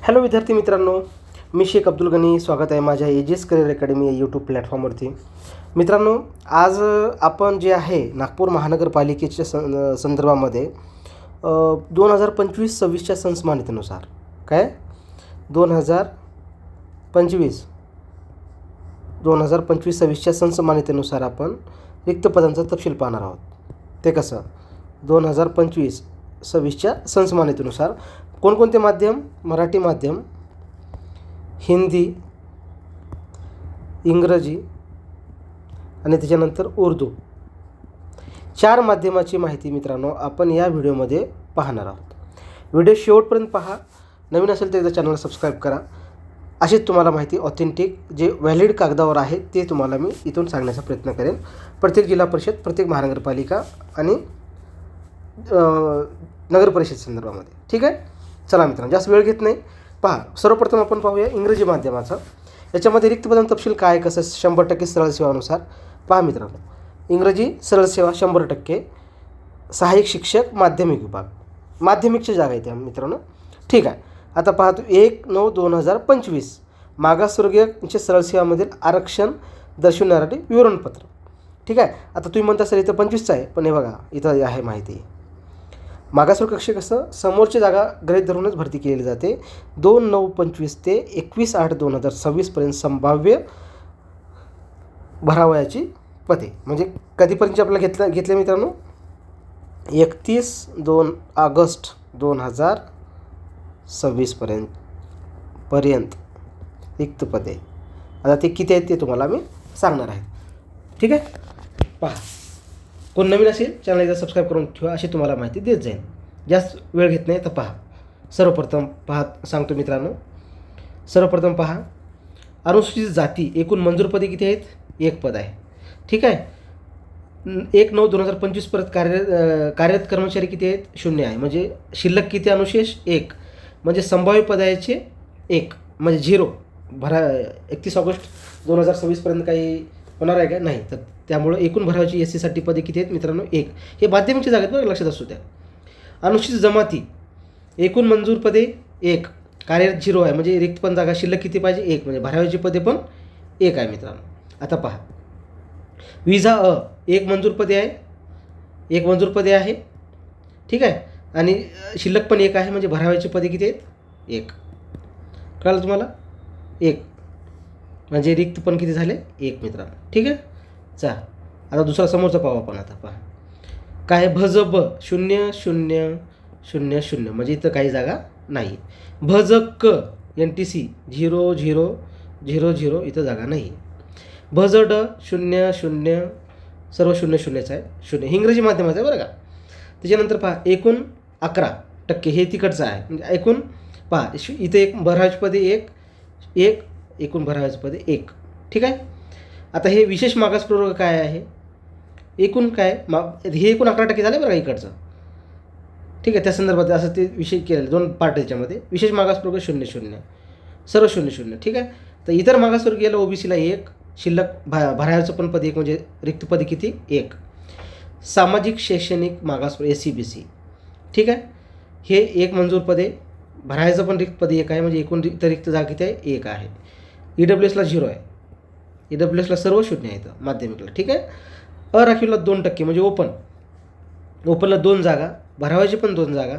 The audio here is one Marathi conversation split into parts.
हॅलो विद्यार्थी मित्रांनो, मी शेख अब्दुल गनी. स्वागत आहे माझ्या एजेस करिअर अकॅडमी या यूट्यूब प्लॅटफॉर्मवरती. मित्रांनो, आज आपण जे आहे नागपूर महानगरपालिकेच्या संदर्भामध्ये 2025-26च्या संचमान्यतेनुसार काय 2025-26च्या संचमान्यतेनुसार आपण रिक्त पदांचा तपशील पाहणार आहोत. ते कसं 2025-26च्या संचमान्यतेनुसार कोणकोणते माध्यम? मराठी माध्यम, हिंदी, इंग्रजी आणि त्याच्यानंतर उर्दू, 4 माध्यमाची माहिती मित्रांनो आपण या व्हिडिओमध्ये पाहणार आहोत. व्हिडिओ शेवटपर्यंत पहा. नवीन असेल तर एकदा चॅनलला सबस्क्राईब करा. अशीच तुम्हाला माहिती ऑथेंटिक जे व्हॅलिड कागदावर आहे ते तुम्हाला मी इथून सांगण्याचा प्रयत्न करेन. प्रत्येक जिल्हा परिषद, प्रत्येक महानगरपालिका आणि नगर परिषद संदर्भामध्ये. ठीक आहे, चला मित्रांनो, जास्त वेळ घेत नाही. पहा, सर्वप्रथम आपण पाहूया इंग्रजी माध्यमाचं. याच्यामध्ये रिक्त पदांचं तपशील काय कसं 100% सरळ सेवानुसार. पहा मित्रांनो, इंग्रजी सरळ सेवा 100%, सहाय्यक शिक्षक माध्यमिक विभाग, माध्यमिकच्या जागा आहेत त्या मित्रांनो. ठीक आहे, आता पाहतो 1/9/2025 मागासवर्गीयांच्या सरळ सेवामधील आरक्षण दर्शवणारे विवरणपत्र. ठीक आहे, आता तुम्ही म्हणता सर इथं 25चं आहे, पण हे बघा इथं आहे माहिती. मागासवर्ग कक्षे कसं समोरची जागा गृहीत धरूनच भरती केली जाते. 2/9/25 ते 21/8/2026 संभाव्य भरावयाची पदे. म्हणजे कधीपर्यंत आपल्याला घेतले मित्रांनो? 31 ऑगस्ट 2026पर्यंत रिक्त पदे. आता ते किती आहेत ते तुम्हाला मी सांगणार आहे. ठीक आहे, पहा, कोण नवीन असेल चॅनल एकदा सबस्क्राईब करून ठेवा, अशी तुम्हाला माहिती देत जाईल. जास्त वेळ घेत नाही. तर पहा, सर्वप्रथम सांगतो मित्रांनो. सर्वप्रथम पहा, अनुसूचित जाती एकूण मंजूर पदे किती आहेत? 1 पद आहे. ठीक आहे, 1/9/2025 परत कार्यरत कर्मचारी किती आहेत? 0 आहे. म्हणजे शिल्लक किती अनुशेष? 1. म्हणजे संभाव्य पदाचे 1 म्हणजे 0. 31 ऑगस्ट 2026 काही होणार आहे का? नाही. तर त्यामुळं एकूण भरावाची एस सीसाठी पदे किती आहेत मित्रांनो? 1. हे माध्यमिकच्या जागेत बरं, लक्षात असू द्या. अनुसूचित जमाती एकूण मंजूर पदे 1, कार्यरत 0 आहे. म्हणजे रिक्त पण जागा शिल्लक किती पाहिजे? 1. म्हणजे भरावाची पदे पण 1 आहे मित्रांनो. आता पहा, विजा 1 मंजूर पदे आहे, 1 मंजूर पदे आहे. ठीक आहे, आणि शिल्लक पण 1 आहे. म्हणजे भरावाची पदे किती आहेत? 1. कळलं तुम्हाला? 1 म्हणजे रिक्त पण किती झाले? 1 मित्रांनो. ठीक आहे, चा आता दुसरा समोरचा पाहू आपण. आता पहा काय, भजब 0/0/0/0 म्हणजे इथं काही जागा नाही. भजक NTC 0/0/0/0 इथं जागा नाही. भजड 0/0 सर्व 0/0च आहे. 0 इंग्रजी माध्यमाचं आहे बरं का. त्याच्यानंतर पहा, एकूण 11% हे तिकडचं आहे. म्हणजे एकूण पहा इथे एक भरावाची पदे 1 एकूण भरावाची पदे 1. ठीक आहे, आता हे विशेष मागास प्रवर्ग काय आहे? एकूण काय हे एकूण 11% झाले बरं का इकडचं. ठीक आहे, त्या संदर्भात असं ते विषय केलेले 2 पार्ट याच्यामध्ये. विशेष मागास प्रवर्ग 0/0 सर्व 0/0. ठीक आहे, तर इतर मागासवर्गीयाला OBCला 1 शिल्लक भरावाचं पण पद 1 म्हणजे रिक्त पदे किती? 1. सामाजिक शैक्षणिक मागासवर्ग SCBC. ठीक आहे, हे 1 मंजूर पदे, भरायचं पण रिक्त पदे 1 आहे. म्हणजे एकूण रिक्त जागा किती आहे? 1 आहे. EWSला 0 आहे. EWSला सर्व 0 आहे इथं माध्यमिकला. ठीक आहे, अराखीवला 2% म्हणजे ओपनला 2 जागा, भरावाची पण 2 जागा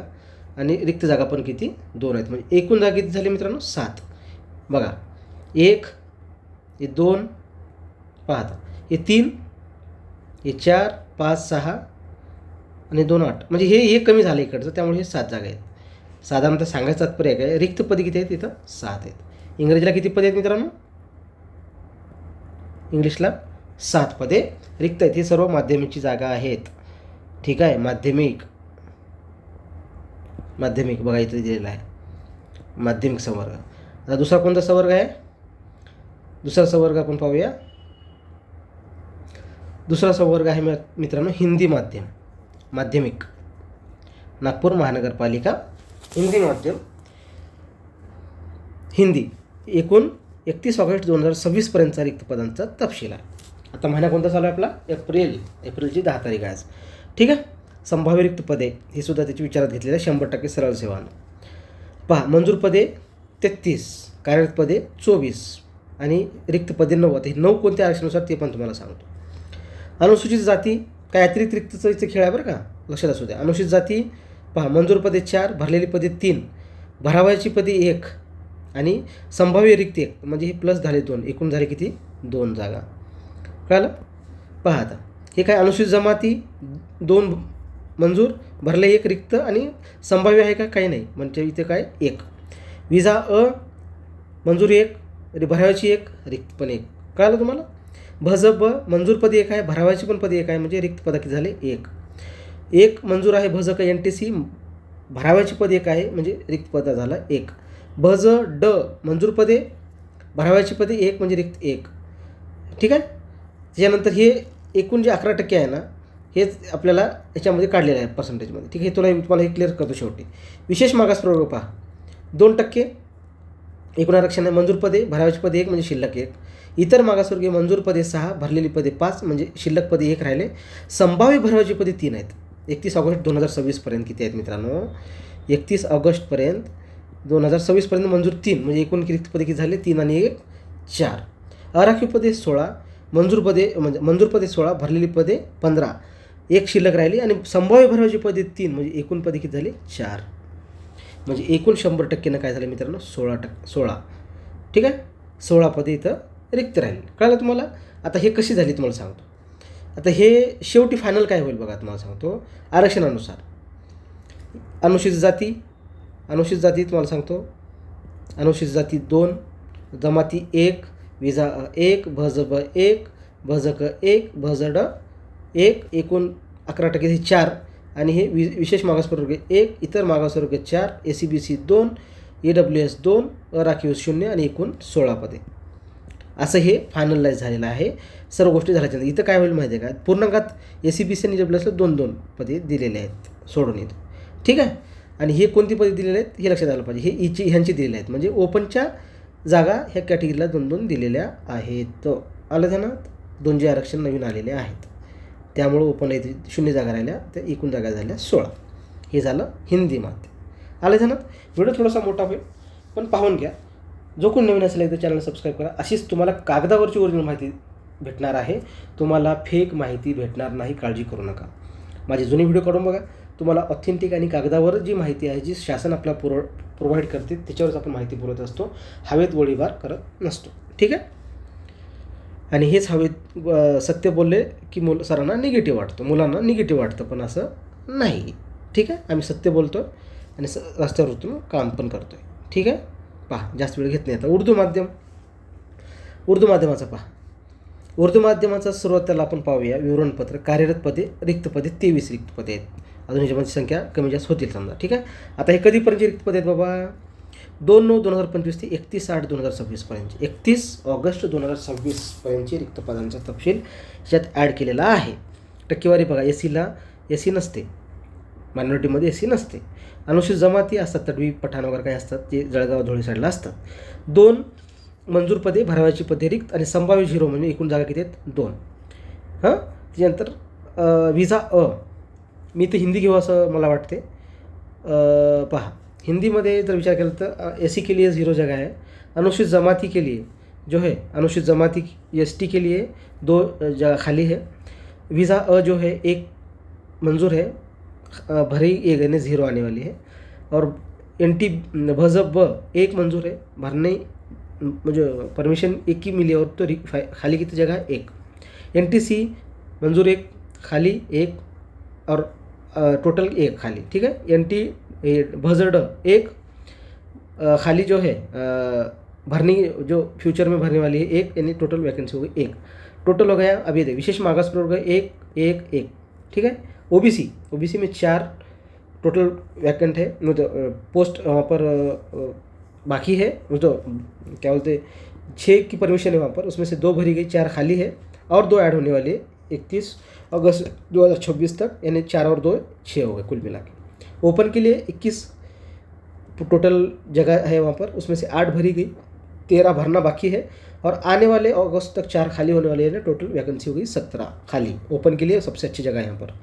आणि रिक्त जागा पण किती? 2 आहेत. म्हणजे एकूण जागा किती झाली मित्रांनो? 7. बघा, 1 हे 2 पाहता, हे 3 हे 4 5 6 आणि 2 8 म्हणजे हे कमी झालं इकडचं. त्यामुळे हे 7 जागा आहेत. साधारणतः सांगायचं तात्पर्य काय, रिक्त पदे किती आहेत? इथं 7 आहेत. इंग्रजीला किती पदे आहेत मित्रांनो? इंग्लिशला 7 पदे रिक्त आहेत. हे सर्व माध्यमिकची जागा आहेत. ठीक आहे, माध्यमिक बघा इथे दिलेला आहे माध्यमिक संवर्ग. आता दुसरा कोणता संवर्ग आहे? दुसरा संवर्ग आपण पाहूया. दुसरा संवर्ग आहे मित्रांनो हिंदी माध्यमिक, नागपूर महानगरपालिका हिंदी माध्यम. हिंदी एकूण 31 ऑगस्ट 2026 रिक्त पदांचा तपशील आहे. आता महिना कोणता चालू आहे आपला? एप्रिलची 10 तारीख आहे आज. ठीक आहे, संभाव्य रिक्त पदे हे सुद्धा त्याची विचारात घेतलेलं आहे 100% सरळ सेवानं. पहा, मंजूर पदे 33, कार्यरत पदे 24 आणि रिक्त पदे 9. आता हे 9 कोणत्या आरक्षणानुसार ते पण तुम्हाला सांगतो. अनुसूचित जाती काय अतिरिक्त रिक्तचं इथे खेळ आहे बरं का, लक्षात असू द्या. अनुसूचित जाती पहा, मंजूर पदे 4, भरलेली पदे 3, भरावयाची पदे 1 आणि संभाव्य रिक्त 1, म्हणजे हे प्लस झाले 2, एकूण झाले किती 2 जागा. कळलं. पहा आता हे काय अनुसूचित जमाती 2 मंजूर, भरले 1 रिक्त आणि संभाव्य आहे का काही नाही, म्हणजे इथे काय 1. विजा अ मंजूर 1, भरावयाची 1, रिक्त पण 1. कळलं तुम्हाला. भज ब मंजूर पदी 1 आहे, भरावयाची पण पदी 1 आहे, म्हणजे रिक्त पद किती झाले 1 मंजूर आहे. भज क NTC भरावयाची पद 1 आहे, म्हणजे रिक्त पद झाला 1. भज ड मंजूर पदे, भरावयाची पदे 1, म्हणजे रिक्त 1. ठीक आहे. त्याच्यानंतर हे एकूण जे 11% आहे ना, हेच आपल्याला याच्यामध्ये काढलेलं आहे पर्सेंटेजमध्ये. ठीक आहे. तुम्हाला हे क्लिअर करतो शेवटी. विशेष मागास प्रवर्ग पहा, 2% एकूण आरक्षण आहे. मंजूर पदे, भरावयाची पदे 1, म्हणजे शिल्लक 1. इतर मागासवर्गीय मंजूर पदे 6, भरलेली पदे 5, म्हणजे शिल्लक पदे 1 राहिले. संभाव्य भरावयाची पदे 3 आहेत. 31 ऑगस्ट 2026 किती आहेत मित्रांनो, 31 ऑगस्टपर्यंत 2026 मंजूर 3, म्हणजे एकूण रिक्त पदे किती झाले 3 आणि 1 4. अराखीव पदे 16, मंजूर पदे म्हणजे मंजूर पदे 16, भरलेली पदे 15, 1 शिल्लक राहिली आणि संभाव्य भरावयाची पदे 3, म्हणजे एकूण पदे किती झाले 4. म्हणजे एकूण 100%नं काय झालं मित्रांनो 16. ठीक आहे. 16 पदे इथं रिक्त राहील. कळलं तुम्हाला. आता हे कशी झाली तुम्हाला सांगतो. आता हे शेवटी फायनल काय होईल बघा, तुम्हाला सांगतो. आरक्षणानुसार अनुसूचित जाती तुम्हाला सांगतो. अनुसूचित जाती 2, जमाती 1, विजा 1, भज ब 1, भज क 1, भज ड 1, एकूण 11% हे 4 आणि हे विशेष मागासप्रवर्ग 1, इतर मागासवर्ग 4, ACBC 2, AWS 2, अराखीव 0 आणि एकूण 16 पदे. असं हे फायनलाइज झालेलं आहे. सर्व गोष्टी झाल्याच्यानंतर इथं काय होईल माहिती आहे का, पूर्णांकात ACBC आणि AWSला 2-2 पदे दिलेले आहेत सोडून इथं. ठीक आहे. आणि हे कोणती पदे दिलेले आहेत हे लक्षात आलं पाहिजे. हे ह्यांची दिलेले आहेत, म्हणजे ओपनच्या जागा ह्या कॅटेगरीला 2-2 दिलेल्या आहेत. आलं ध्यानात. 2 जे आरक्षण नवीन आलेले आहेत, त्यामुळं ओपनला इथे 0 जागा राहिल्या, त्या एकूण जागा झाल्या 16. हे झालं हिंदी माध्यम. आलं ध्यानात. व्हिडिओ थोडासा मोठा होईल, पण पाहून घ्या. जो कोण नवीन असेल एकदा चॅनल सबस्क्राईब करा. अशीच तुम्हाला कागदावरची ओरिजिनल माहिती भेटणार आहे, तुम्हाला फेक माहिती भेटणार नाही, काळजी करू नका. माझे जुने व्हिडिओ काढून बघा, तुम्हाला ऑथेंटिक आणि कागदावर जी माहिती आहे, जी शासन आपल्याला प्रोव्हाइड करते, त्याच्यावरच आपण माहिती पुरवत असतो. हवेत गोळीबार करत नसतो. ठीक आहे. आणि हेच हवेत सत्य बोलले की सरांना निगेटिव्ह वाटतं, मुलांना निगेटिव्ह वाटतं, पण असं नाही. ठीक आहे. आम्ही सत्य बोलतो आणि रस्त्यावर उतरून काम पण करतो आहे. ठीक आहे. पहा, जास्त वेळ घेत नाही. आता उर्दू माध्यमाचा पहा. उर्दू माध्यमाचा सुरुवातीला आपण पाहूया विवरणपत्र. कार्यरत पदे, रिक्त पदे 23 रिक्त पदे आहेत. अजून ह्याच्यामध्ये संख्या कमी जास्त होतील समजा. ठीक आहे. आता हे कधीपर्यंत रिक्त पदे आहेत बाबा, 2/9/2025 ते 31/8/2026 पर्यंत. 31 ऑगस्ट 2026 रिक्त पदांचा तपशील ह्याच्यात ॲड केलेला आहे. टक्केवारी बघा, एसी नसते, मायनॉरिटीमध्ये एसी नसते. अनुसूचित जमाती असतात, तडवी पठाण वगैरे काही असतात, ते जळगाव धुळे साईडला असतात. 2 मंजूर पदे, भरावयाची पदे रिक्त आणि संभाव्य 0, म्हणजे एकूण जागा किती आहेत 2. त्याच्यानंतर विजा अ, मी तर हिंदी घेऊ असं मला वाटते. पहा, हिंदीमध्ये जर विचार केला तर SC के लिए 0 जगह है. अनुसूचित जमाती के लिए जो है, अनुसूचित जमाती ST के लिए 2 जगह खाली है. वीज़ा अ जो है 1 मंजूर है, भरी 1 यानी 0 आने वाली है. और NT भज ब 1 मंजूर है, भरने मुझे परमिशन 1 की मिली, और तो खाली कितनी जगह है 1. NTC मंजूर 1, खाली 1 और टोटल 1 खाली. ठीक है. NT भज ड 1 खाली जो है भरनी, जो फ्यूचर में भरने वाली है 1, यानी टोटल वैकेंसी हो गई 1. टोटल हो गया. अब ये देखिए, विशेष मागास प्रवर्ग 1 1 1. ठीक है. ओबीसी में 4 टोटल वैकेंट है, मतलब पोस्ट वहाँ पर बाकी है, तो क्या बोलते 6 की परमिशन है वहाँ पर, उसमें से 2 भरी गई, 4 खाली है और 2 ऐड होने वाली है 31 अगस्त 2026 तक, यानी 4 और 2 6 हो गए कुल मिला के. ओपन के लिए 21 टोटल जगह है वहाँ पर, उसमें से 8 भरी गई, 13 भरना बाकी है, और आने वाले अगस्त तक 4 खाली होने वाले हैं. टोटल वैकेंसी हो गई 17 खाली. ओपन के लिए सबसे अच्छी जगह है यहाँ पर,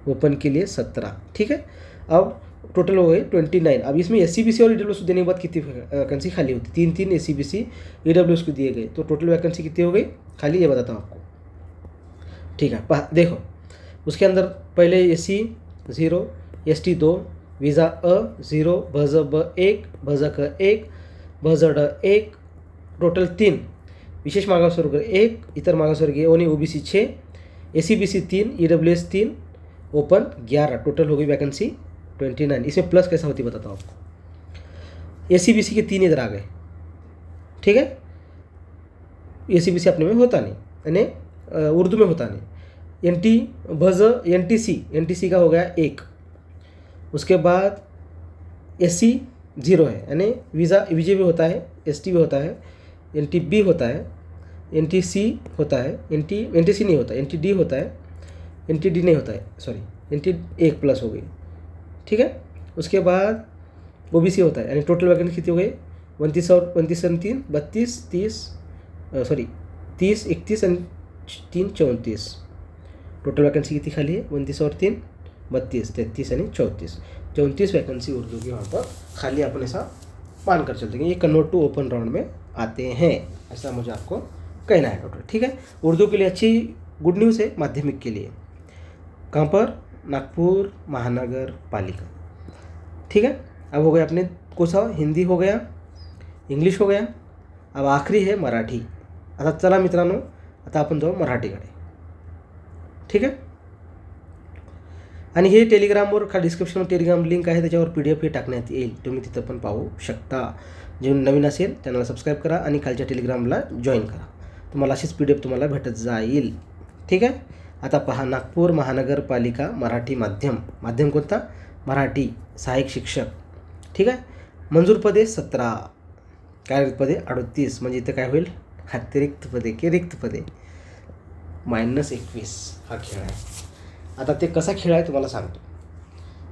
ओपन के लिए 17. ठीक है. अब टोटल हो गए 29। अब इसमें SCBC और EWS को देने के बाद कितनी वैकेंसी खाली होती, 3 SCBC EWS को दिए गए, तो टोटल वैकेंसी कितनी हो गई खाली, ये बताता हूँ आपको। ठीक है, देखो उसके अंदर पहले SC 0, ST 2, वीज़ा अ 0, भज ब 1, भज क 1, भज ड 1, टोटल 3, विशेष मागासवर्ग 1, इतर मागासवर्गीय ओनी OBC 6, SCBC 3, EWS 3, open 11, total हो गई वैकेंसी 29। इसमें प्लस कैसा होती बताता हूँ आपको। SCBC के 3 इधर आ गए, ठीक है, SCBC अपने में होता नहीं, यानी उर्दू में होता नहीं। NTC का हो गया 1, उसके बाद SC 0 है, यानी वीज़ा विजय भी होता है, ST भी होता है, NTB होता है, NTC होता है, NTC नहीं होता, NTD होता है, NTD नहीं होता है, सॉरी NT 1 प्लस हो गई, ठीक है। उसके बाद OBC होता है, यानी टोटल वैकेंसी कितनी हो गई 29 और 29 और 3 32 30 30 31 और 3 34, टोटल वैकेंसी कितनी खाली है 29 और 3 32 33 यानी 34 वैकेंसी उर्दू की वहाँ पर खाली, अपन ऐसा मान कर चलते हैं ये कन्वर्ट टू ओपन राउंड में आते हैं, ऐसा मुझे आपको कहना है टोटल, ठीक है। उर्दू के लिए अच्छी गुड न्यूज़ है माध्यमिक के लिए, कहाँ पर, नागपुर महानगर पालिका, ठीक है। अब हो गया अपने को सा हिंदी हो गया, इंग्लिश हो गया, अब आखरी है मराठी। आता चला मित्रांनो, आता आपण जाऊ मराठीकडे, ठीक आहे। आणि हे टेलिग्रामवर खाली डिस्क्रिप्शनवर टेलिग्राम लिंक आहे, त्याच्यावर PDF हे टाकण्यात येईल, तुम्ही तिथं पण पाहू शकता। जे नवीन असेल चॅनलला सबस्क्राईब करा आणि खालच्या टेलिग्रामला जॉईन करा, तुम्हाला अशीच PDF तुम्हाला भेटत जाईल, ठीक आहे। आता पहा, नागपूर महानगरपालिका मराठी माध्यम कोणता, मराठी सहाय्यक शिक्षक, ठीक आहे। मंजूर पदे 17, कार्यरत पदे 38, म्हणजे इथं काय होईल अतिरिक्त पदे की रिक्त पदे -21 हा खेळ आहे। आता ते कसा खेळ आहे तुम्हाला सांगतो,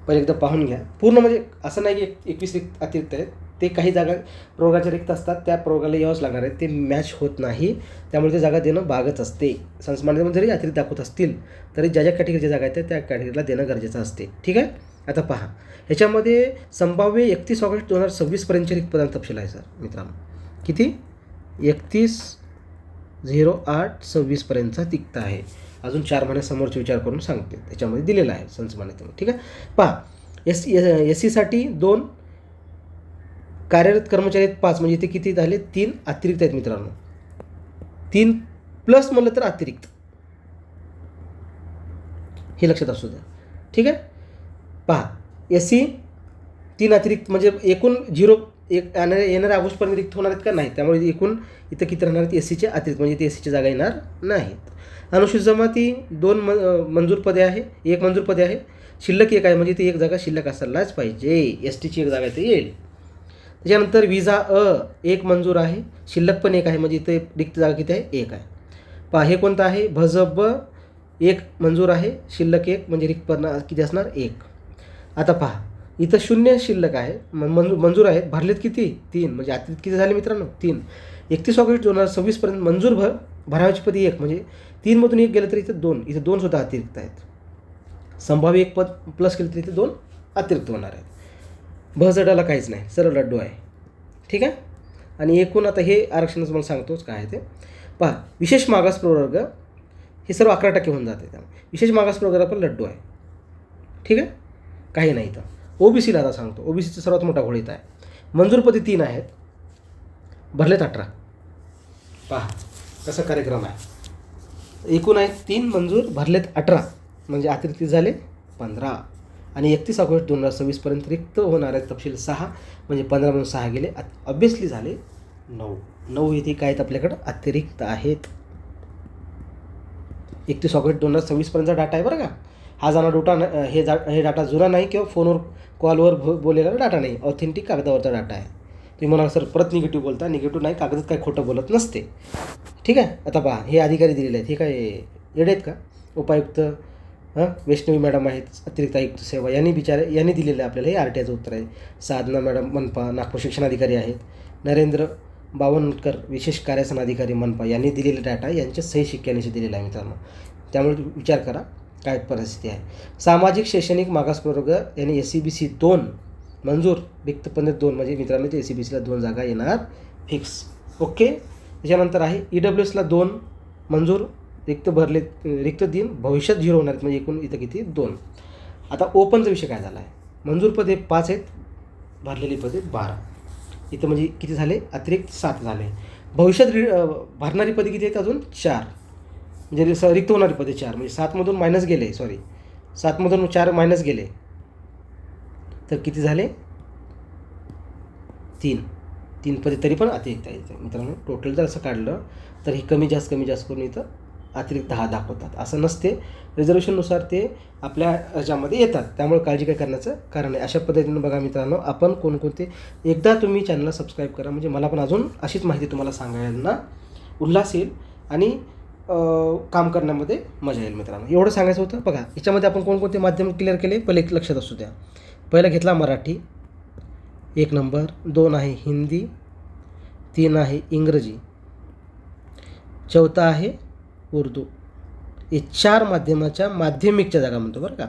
पहिले एकदा पाहून घ्या पूर्ण, म्हणजे असं नाही की 21 रिक्त अतिरिक्त आहेत, ते काही जागा प्रवर्गाच्या रिक्त असतात, त्या प्रवर्गाला यावंच लागणार आहे, ते मॅच होत नाही, त्यामुळे ते जागा देणं भागच असते। संस्मानमध्ये जरी अतिरिक्त दाखवत असतील तरी ज्या कॅटेगरीच्या जागा आहेत त्या कॅटेगरीला देणं गरजेचं असते, ठीक आहे। आता पहा, ह्याच्यामध्ये संभाव्य 31 ऑगस्ट 2026 पर्यंतचे रिक्त पदांचा तपशील आहे सर मित्रांनो, किती 31/08/26 पर्यंतचा रिक्त आहे, अजून 4 महिन्यासमोरचे विचार करून सांगते, त्याच्यामध्ये दिलेला आहे संस्मान्यतेमध्ये, ठीक आहे। पहा, SC साठी 2 कार्यरत कर्मचारी आहेत 5, म्हणजे इथे किती झाले 3 अतिरिक्त आहेत मित्रांनो, 3 प्लस म्हणलं तर अतिरिक्त, हे लक्षात असू द्या, ठीक आहे। पहा, SC 3 अतिरिक्त, म्हणजे एकूण 0 येणाऱ्या ऑगस्टपर्यंत रिक्त होणार आहेत का नाही, त्यामुळे एकूण इथं किती राहणार आहेत SCचे अतिरिक्त, म्हणजे इथे SCची जागा येणार नाहीत। अनुसूचित जमाती 2 मंजूर पदे आहे, 1 मंजूर पदे आहे, शिल्लक 1 आहे, म्हणजे इथे 1 जागा शिल्लक असायलाच पाहिजे, STची 1 जागा इथे येईल। त्याच्यानंतर वीज़ा अ 1 मंजूर आहे, शिल्लक पण 1 आहे, म्हणजे इथे रिक्त जागा किती आहे 1 आहे। पहा, हे कोणतं आहे भजब 1 मंजूर आहे, शिल्लक 1, म्हणजे रिक्त पद किती असणार 1। आता पहा, इथं 0 शिल्लक आहे, मंजूर आहेत, भरलेत किती 3, म्हणजे अतिरिक्त किती झाले मित्रांनो 3। 31 ऑगस्ट 2026 पर्यंत मंजूर भरावाची पदी 1, म्हणजे 3 मधून 1 गेलं तर इथं 2, इथे 2 सुद्धा अतिरिक्त आहेत, संभाव्य 1 पद प्लस केलं तर इथे 2 अतिरिक्त होणार आहेत। भजडाला काहीच नाही, सरळ लड्डू आहे, ठीक आहे। आणि एकूण आता हे आरक्षणाचं मला सांगतोच काय आहे ते। पहा, विशेष मागास प्रवर्ग हे सर्व 11% होऊन जाते, त्यामुळे विशेष मागास प्रवर्गाला पण लड्डू आहे, ठीक आहे, काही नाही इथं। OBCला आता सांगतो, OBCचा सर्वात मोठा घोळ इथं आहे, मंजूर पदे 3 आहेत, भरलेत 18। पहा कसा कार्यक्रम आहे, एकूण आहेत 3 मंजूर, भरलेत 18, म्हणजे अतिरिक्त झाले 15, आणि 31 ऑगस्ट 2026 पर्यंत रिक्त होणार आहेत तपशील 6, म्हणजे 15 म्हणून 6 गेले, ऑब्वियसली झाले 9 इथे काय आहेत आपल्याकडं अतिरिक्त आहेत। 31 ऑगस्ट 2026 पर्यंतचा डाटा आहे बरं का, हा जाणार डाटा हे डाटा जुना नाही किंवा फोनवर कॉलवर बोललेला डाटा नाही, ऑथेंटिक कागदावरचा डाटा आहे। तुम्ही म्हणाल सर परत निगेटिव्ह बोलता, निगेटिव्ह नाही, कागदात काय खोटं बोलत नसते, ठीक आहे। आता पहा, हे अधिकारी दिलेले आहेत, हे काय येडे आहेत का, उपायुक्त वैष्णवी मॅडम आहेत, अतिरिक्त आयुक्त सेवा, यांनी दिलेलं आहे आपल्याला, हे RTIचं उत्तर आहे। साधना मॅडम मनपा नागपूर शिक्षणाधिकारी आहेत, नरेंद्र बावनकर विशेष कार्यासन अधिकारी मनपा यांनी दिलेले डाटा यांच्या सही शिक्क्यानिशी दिलेला आहे मित्रांनो, त्यामुळे विचार करा काय परिस्थिती आहे. सामाजिक शैक्षणिक मागासप्रवर्ग यांनी SCBC 2 मंजूर, रिक्त पदे 2 म्हणजे मित्रांनो ते SCBCला 2 जागा येणार फिक्स. ओके. त्याच्यानंतर आहे EWSला 2 मंजूर, रिक्त 3 भविष्यात 0 होणार आहेत, म्हणजे एकूण इथं किती 2. आता ओपनचा विषय काय झाला आहे. मंजूर पदे 5 आहेत, भरलेली पदे 12. इथं म्हणजे किती झाले, अतिरिक्त 7 झाले. भविष्यात भरणारी पदे किती आहेत, अजून 4, म्हणजे रिक्त होणारी पदे 4, म्हणजे 7मधून मायनस गेले, 7मधून 4 मायनस गेले तर किती झाले, 3 पदे तरी पण अतिरिक्त आहे मित्रांनो. टोटल जर असं काढलं तर हे कमी जास्त करून इथं अतिरिक्त 10 दाखवतात. असं नसते, रिझर्वेशननुसार ते आपल्या ह्याच्यामध्ये येतात, त्यामुळे काळजी काय करण्याचं कारण आहे. अशा पद्धतीनं बघा मित्रांनो, आपण कोणकोणते एकदा तुम्ही चॅनलला सबस्क्राईब करा, म्हणजे मला पण अजून अशीच माहिती तुम्हाला सांगायला उल्हास येईल आणि काम करण्यामध्ये मजा येईल मित्रांनो. एवढं सांगायचं होतं. बघा याच्यामध्ये आपण कोणकोणते माध्यम क्लिअर केले पहिले लक्षात असू द्या. पहिला घेतला मराठी 1 नंबर, 2 आहे हिंदी, 3 आहे इंग्रजी, 4था आहे उर्दू. हे 4 माध्यमाच्या माध्यमिकच्या जागा म्हणतो बरं का.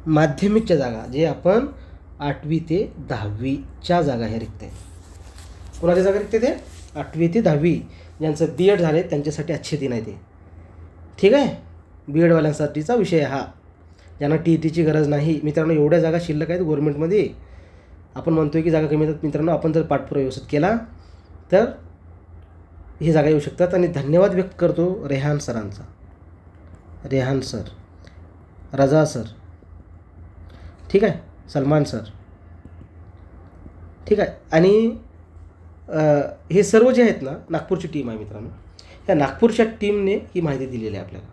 माध्यमिकच्या जागा जे आपण 8वी ते 10वीच्या जागा हे रिक्त आहे. कोणाच्या जागा रिक्त ते 8वी ते 10वी ज्यांचं BEd झाले त्यांच्यासाठी अच्छे दिन आहे ते. ठीक आहे. BEdवाल्यांसाठीचा विषय हा, ज्यांना TETची गरज नाही मित्रांनो. एवढ्या जागा शिल्लक आहेत गव्हर्नमेंटमध्ये. आपण म्हणतो आहे की जागा कमी येतात मित्रांनो. आपण जर पाठपुरावा व्यवस्थित केला तर ही जागा येऊ शकतात. आणि धन्यवाद व्यक्त करतो रेहान सरांचा, रेहान सर, रजा सर, ठीक आहे, सलमान सर, ठीक आहे. आणि हे सर्व जे आहेत ना, नागपूरची टीम आहे मित्रांनो. या नागपूरच्या टीमने ही माहिती दिलेली आहे आपल्याला,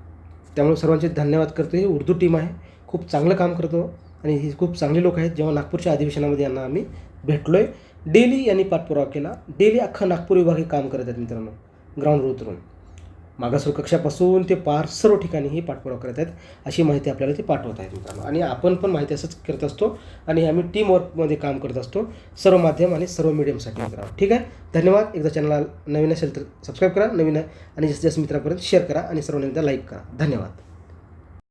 त्यामुळे सर्वांचे धन्यवाद करतो. ही उर्दू टीम आहे, खूप चांगलं काम करतो आणि ही खूप चांगले लोक आहेत. जेव्हा नागपूरच्या अधिवेशनामध्ये यांना आम्ही भेटलो आहे, डेली यांनी पाठपुरावा केला. डेली अख्खा नागपूर विभाग हे काम करत आहेत मित्रांनो, ग्राउंडवर उतरून मागासवर्ग कक्षापासून ते पार सर्व ठिकाणी ही पाठपुरावा करत आहेत. अशी माहिती आपल्याला ते पाठवत आहेत मित्रांनो. आणि आपण पण माहिती असंच करत असतो आणि आम्ही टीमवर्कमध्ये काम करत असतो, सर्व माध्यम आणि सर्व मीडियमसाठी मित्रांनो. ठीक आहे. धन्यवाद. एकदा चॅनलला नवीन असेल तर सबस्क्राईब करा, नवीन आणि जास्तीत जास्त मित्रांपर्यंत शेअर करा आणि सर्वांनी एकदा लाईक करा. धन्यवाद.